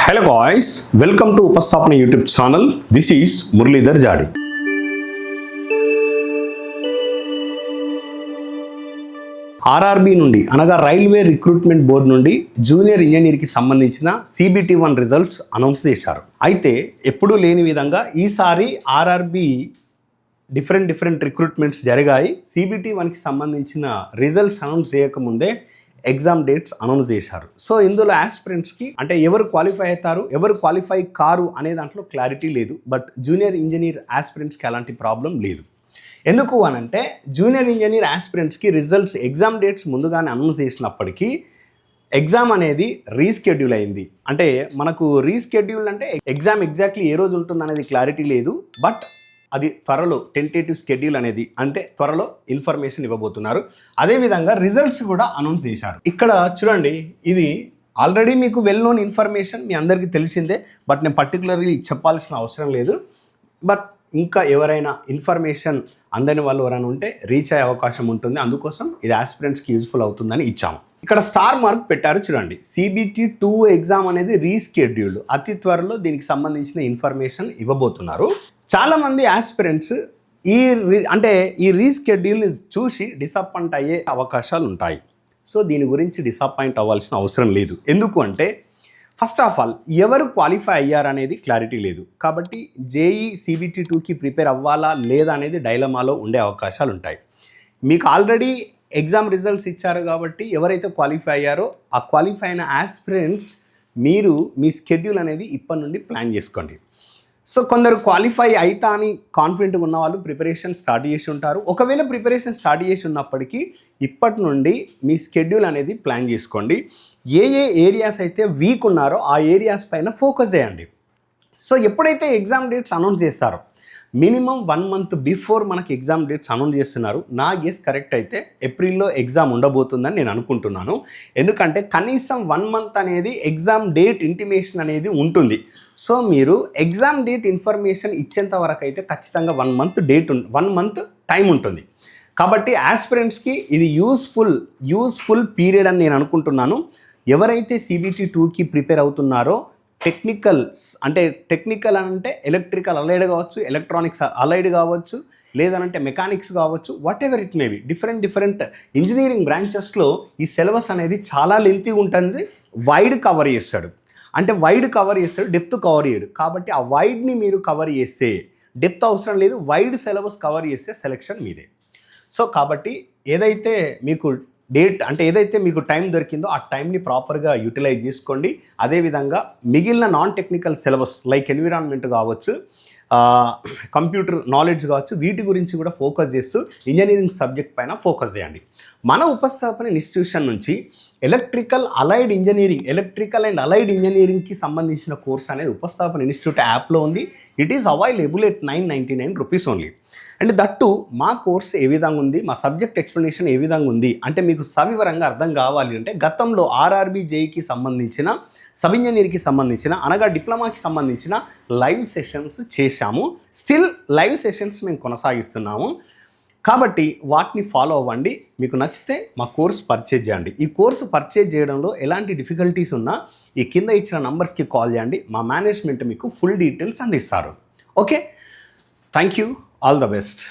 Hello guys, welcome to Upastapana YouTube channel. This is Muralidhar Jadi. RRB నుండి అనగా railway recruitment board నుండి junior ఇంజనీర్కి సంబంధించిన CBT1 results announce చేశారు. అయితే ఎప్పుడూ లేని విధంగా ఈసారి ఆర్ఆర్బీ డిఫరెంట్ రిక్రూట్మెంట్స్ జరిగాయి. CBT1కి సంబంధించిన రిజల్ట్స్ అనౌన్స్ చేయకముందే ఎగ్జామ్ డేట్స్ అనౌన్స్ చేశారు. సో ఇందులో ఆస్పిరెంట్స్కి అంటే ఎవరు క్వాలిఫై అవుతారు, ఎవరు క్వాలిఫై కారు అనే దాంట్లో క్లారిటీ లేదు. బట్ జూనియర్ ఇంజనీర్ ఆస్పిరెంట్స్కి అలాంటి ప్రాబ్లం లేదు. ఎందుకు అనంటే జూనియర్ ఇంజనీర్ ఆస్పిరెంట్స్కి రిజల్ట్స్ ఎగ్జామ్ డేట్స్ ముందుగానే అనౌన్స్ చేసినప్పటికీ ఎగ్జామ్ అనేది రీస్కెడ్యూల్ అయింది. అంటే మనకు రీస్కెడ్యూల్ అంటే ఎగ్జామ్ ఎగ్జాక్ట్లీ ఏ రోజు ఉంటుంది అనేది క్లారిటీ లేదు. బట్ అది త్వరలో టెంటేటివ్ షెడ్యూల్ అనేది అంటే త్వరలో ఇన్ఫర్మేషన్ ఇవ్వబోతున్నారు. అదేవిధంగా రిజల్ట్స్ కూడా అనౌన్స్ చేశారు. ఇక్కడ చూడండి, ఇది ఆల్రెడీ మీకు వెల్ నోన్ ఇన్ఫర్మేషన్, మీ అందరికీ తెలిసిందే. బట్ నేను పర్టికులర్లీ చెప్పాల్సిన అవసరం లేదు. బట్ ఇంకా ఎవరైనా ఇన్ఫర్మేషన్ అందని వాళ్ళు ఎవరైనా ఉంటే రీచ్ అయ్యే అవకాశం ఉంటుంది. అందుకోసం ఇది ఆస్పిరెంట్స్కి యూజ్ఫుల్ అవుతుందని ఇచ్చాము. ఇక్కడ స్టార్ మార్క్ పెట్టారు చూడండి. CBT2 ఎగ్జామ్ అనేది రీస్కెడ్యూల్డ్. అతి త్వరలో దీనికి సంబంధించిన ఇన్ఫర్మేషన్ ఇవ్వబోతున్నారు. చాలామంది ఆస్పిరెంట్స్ ఈ రీస్కెడ్యూల్ని చూసి డిసప్పాయింట్ అయ్యే అవకాశాలు ఉంటాయి. సో దీని గురించి డిసప్పాయింట్ అవ్వాల్సిన అవసరం లేదు. ఎందుకు అంటే ఫస్ట్ ఆఫ్ ఆల్ ఎవరు క్వాలిఫై అయ్యారనేది క్లారిటీ లేదు. కాబట్టి JEE CBT2కి ప్రిపేర్ అవ్వాలా లేదా అనేది డైలమాలో ఉండే అవకాశాలు ఉంటాయి. మీకు ఆల్రెడీ ఎగ్జామ్ రిజల్ట్స్ ఇచ్చారు కాబట్టి ఎవరైతే క్వాలిఫై అయ్యారో ఆ క్వాలిఫై అయిన ఆస్పిరెంట్స్ మీరు మీ స్కెడ్యూల్ అనేది ఇప్పటి నుండి ప్లాన్ చేసుకోండి. సో కొందరు క్వాలిఫై అవుతా అని కాన్ఫిడెంట్గా ఉన్న వాళ్ళు ప్రిపరేషన్ స్టార్ట్ చేసి ఉంటారు. ఒకవేళ ప్రిపరేషన్ స్టార్ట్ చేసి ఉన్నప్పటికీ ఇప్పటి నుండి మీ స్కెడ్యూల్ అనేది ప్లాన్ చేసుకోండి. ఏ ఏరియాస్ అయితే వీక్ ఉన్నారో ఆ ఏరియాస్ పైన ఫోకస్ చేయండి. సో ఎప్పుడైతే ఎగ్జామ్ డేట్స్ అనౌన్స్ చేస్తారో మినిమం 1 month బిఫోర్ మనకి ఎగ్జామ్ డేట్స్ అనౌన్స్ చేస్తున్నారు. నా గెస్ కరెక్ట్ అయితే ఏప్రిల్లో ఎగ్జామ్ ఉండబోతుందని నేను అనుకుంటున్నాను. ఎందుకంటే కనీసం 1 month అనేది ఎగ్జామ్ డేట్ ఇంటిమేషన్ అనేది ఉంటుంది. సో మీరు ఎగ్జామ్ డేట్ ఇన్ఫర్మేషన్ ఇచ్చేంత వరకు అయితే ఖచ్చితంగా 1 month టైం ఉంటుంది. కాబట్టి ఆస్పిరెంట్స్కి ఇది యూస్ఫుల్ పీరియడ్ అని నేను అనుకుంటున్నాను. ఎవరైతే CBT2కి ప్రిపేర్ అవుతున్నారో టెక్నికల్ అంటే ఎలక్ట్రికల్ అలైడ్ కావచ్చు, ఎలక్ట్రానిక్స్ అలైడ్ కావచ్చు, లేదనంటే మెకానిక్స్ కావచ్చు, whatever it may be different engineering బ్రాంచెస్లో ఈ సిలబస్ అనేది చాలా లెంతీ ఉంటుంది. వైడ్ కవర్ చేస్తాడు, డెప్త్ కవర్ చేయడు. కాబట్టి ఆ వైడ్ని మీరు కవర్ చేస్తే డెప్త్ అవసరం లేదు, వైడ్ సిలబస్ కవర్ చేస్తే సెలెక్షన్ మీదే. సో కాబట్టి ఏదైతే మీకు టైం దొరికిందో ఆ టైంని ప్రాపర్గా యూటిలైజ్ చేసుకోండి. అదేవిధంగా మిగిలిన non technical syllabus like environment కావచ్చు, కంప్యూటర్ నాలెడ్జ్ కావచ్చు, వీటి గురించి కూడా ఫోకస్ చేస్తూ ఇంజనీరింగ్ సబ్జెక్ట్ పైన ఫోకస్ చేయండి. మన ఉపస్థాపన ఇన్స్టిట్యూషన్ నుంచి ఎలక్ట్రికల్ అండ్ అలైడ్ ఇంజనీరింగ్కి సంబంధించిన కోర్స్ అనేది ఉపస్థాపన ఇన్స్టిట్యూట్ యాప్లో ఉంది. It is available at 999 rupees only. And that మా కోర్స్ ఏ విధంగా ఉంది, మా సబ్జెక్ట్ ఎక్స్ప్లెనేషన్ ఏ విధంగా ఉంది అంటే మీకు సవివరంగా అర్థం కావాలి అంటే గతంలో ఆర్ఆర్బీ JEEకి సంబంధించిన సబ్ ఇంజనీర్కి సంబంధించిన అనగా డిప్లొమాకి సంబంధించిన లైవ్ సెషన్స్ చేశాము. స్టిల్ లైవ్ సెషన్స్ మేము కొనసాగిస్తున్నాము. కాబట్టి వాటిని ఫాలో అవ్వండి. మీకు నచ్చితే మా కోర్స్ పర్చేజ్ చేయండి. ఈ కోర్సు పర్చేజ్ చేయడంలో ఎలాంటి డిఫికల్టీస్ ఉన్నా ఈ కింద ఇచ్చిన నంబర్స్కి కాల్ చేయండి. మా మేనేజ్మెంట్ మీకు ఫుల్ డీటెయిల్స్ అందిస్తారు. Okay, thank you, all the best.